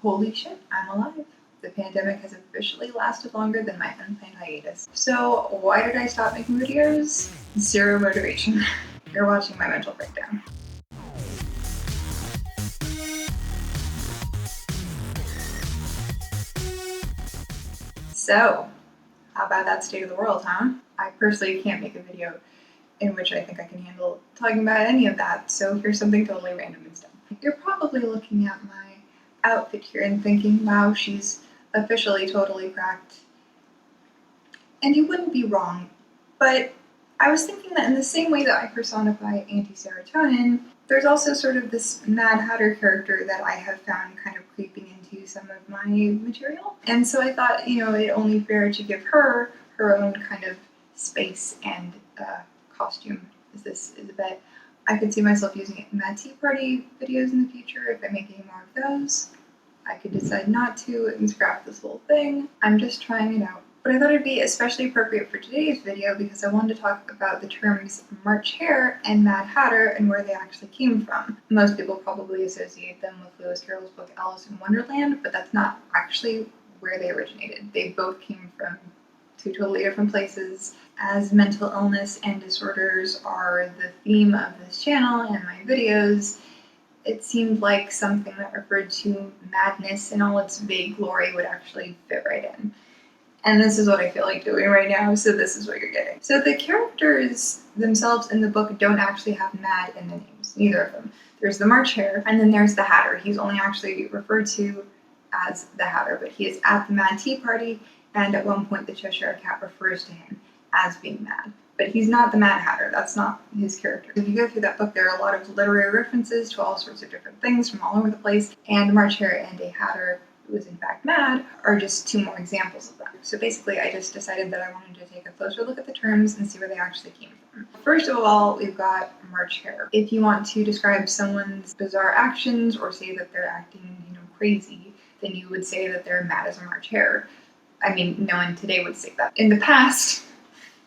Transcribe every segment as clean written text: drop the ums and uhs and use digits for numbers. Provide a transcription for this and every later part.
Holy shit, I'm alive. The pandemic has officially lasted longer than my unplanned hiatus. So why did I stop making videos? Zero motivation. You're watching my mental breakdown. So, how about that state of the world, huh? I personally can't make a video in which I think I can handle talking about any of that, so here's something totally random instead. You're probably looking at my outfit here and thinking, wow, she's officially totally cracked. And you wouldn't be wrong, but I was thinking that in the same way that I personify anti-serotonin, there's also sort of this Mad Hatter character that I have found kind of creeping into some of my material. And so I thought, it only fair to give her her own kind of space and costume, as this is a bit. I could see myself using it in Mad Tea Party videos in the future if I make any more of those. I could decide not to and scrap this whole thing. I'm just trying it out. But I thought it'd be especially appropriate for today's video because I wanted to talk about the terms March Hare and Mad Hatter and where they actually came from. Most people probably associate them with Lewis Carroll's book Alice in Wonderland, but that's not actually where they originated. They both came from two totally different places. As mental illness and disorders are the theme of this channel and my videos, it seemed like something that referred to madness in all its vague glory would actually fit right in. And this is what I feel like doing right now, so this is what you're getting. So the characters themselves in the book don't actually have mad in the names, neither of them. There's the March Hare, and then there's the Hatter. He's only actually referred to as the Hatter, but he is at the Mad Tea Party, and at one point the Cheshire Cat refers to him as being mad. But he's not the Mad Hatter, that's not his character. If you go through that book, there are a lot of literary references to all sorts of different things from all over the place, and the March Hare and a Hatter who is in fact mad are just two more examples of that. So basically I just decided that I wanted to take a closer look at the terms and see where they actually came from. First of all, we've got March Hare. If you want to describe someone's bizarre actions or say that they're acting, crazy, then you would say that they're mad as a March Hare. I mean, no one today would say that. In the past,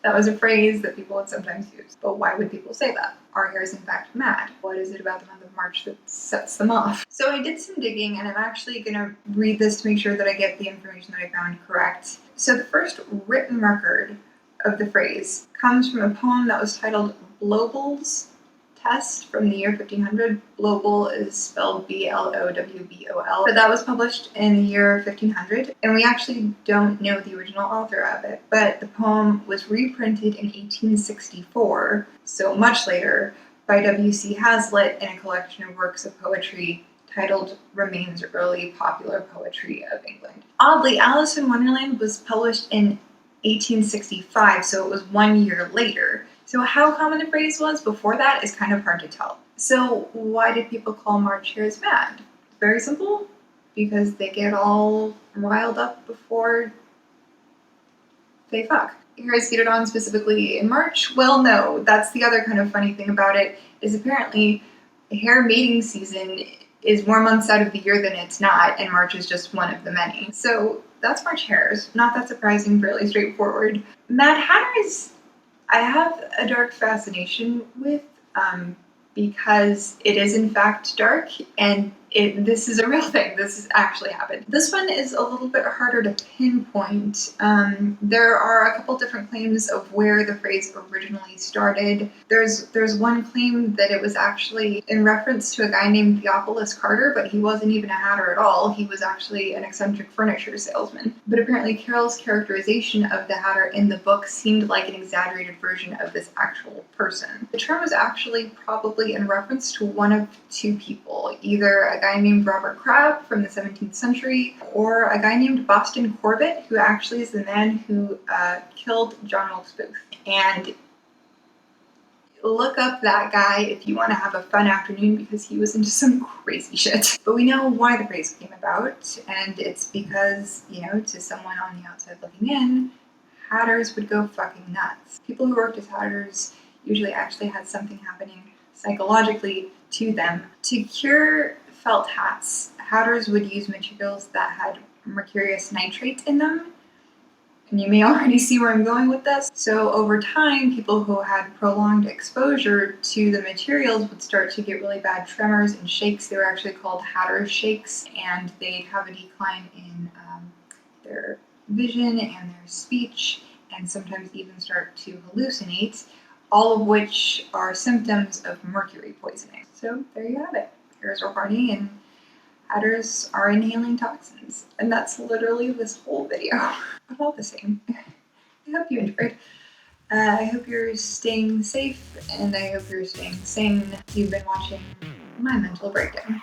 that was a phrase that people would sometimes use. But why would people say that? Are hares in fact mad? What is it about the month of March that sets them off? So I did some digging, and I'm actually going to read this to make sure that I get the information that I found correct. So the first written record of the phrase comes from a poem that was titled Blobel's Test from the year 1500. Blobel is spelled B-L-O-W-B-O-L, but that was published in the year 1500, and we actually don't know the original author of it, but the poem was reprinted in 1864, so much later, by W.C. Hazlitt in a collection of works of poetry titled Remains Early Popular Poetry of England. Oddly, Alice in Wonderland was published in 1865, so it was 1 year later. So how common the phrase was before that is kind of hard to tell. So why did people call March Hares mad? Very simple, because they get all riled up before they fuck. Hares get it on specifically in March? Well, no, that's the other kind of funny thing about it, is apparently hare mating season is more months out of the year than it's not, and March is just one of the many. So that's March Hares. Not that surprising, fairly straightforward. Mad Hatters I have a dark fascination with, because it is in fact dark, and this is a real thing. This has actually happened. This one is a little bit harder to pinpoint. There are a couple different claims of where the phrase originally started. There's one claim that it was actually in reference to a guy named Theophilus Carter, but he wasn't even a hatter at all. He was actually an eccentric furniture salesman. But apparently Carroll's characterization of the hatter in the book seemed like an exaggerated version of this actual person. The term was actually probably in reference to one of two people, either a guy named Robert Crabb from the 17th century, or a guy named Boston Corbett, who actually is the man who killed John Wilkes Booth. And look up that guy if you want to have a fun afternoon, because he was into some crazy shit. But we know why the phrase came about, and it's because, to someone on the outside looking in, hatters would go fucking nuts. People who worked as hatters usually actually had something happening psychologically to them. To cure felt hats, hatters would use materials that had mercurious nitrate in them, And you may already see where I'm going with this. So over time, people who had prolonged exposure to the materials would start to get really bad tremors and shakes. They were actually called Hares shakes, and they'd have a decline in their vision and their speech, and sometimes even start to hallucinate, all of which are symptoms of mercury poisoning. So there you have it. Hares are horny and adders are inhaling toxins. And that's literally this whole video. But all the same, I hope you enjoyed. I hope you're staying safe, and I hope you're staying sane. You've been watching my mental breakdown.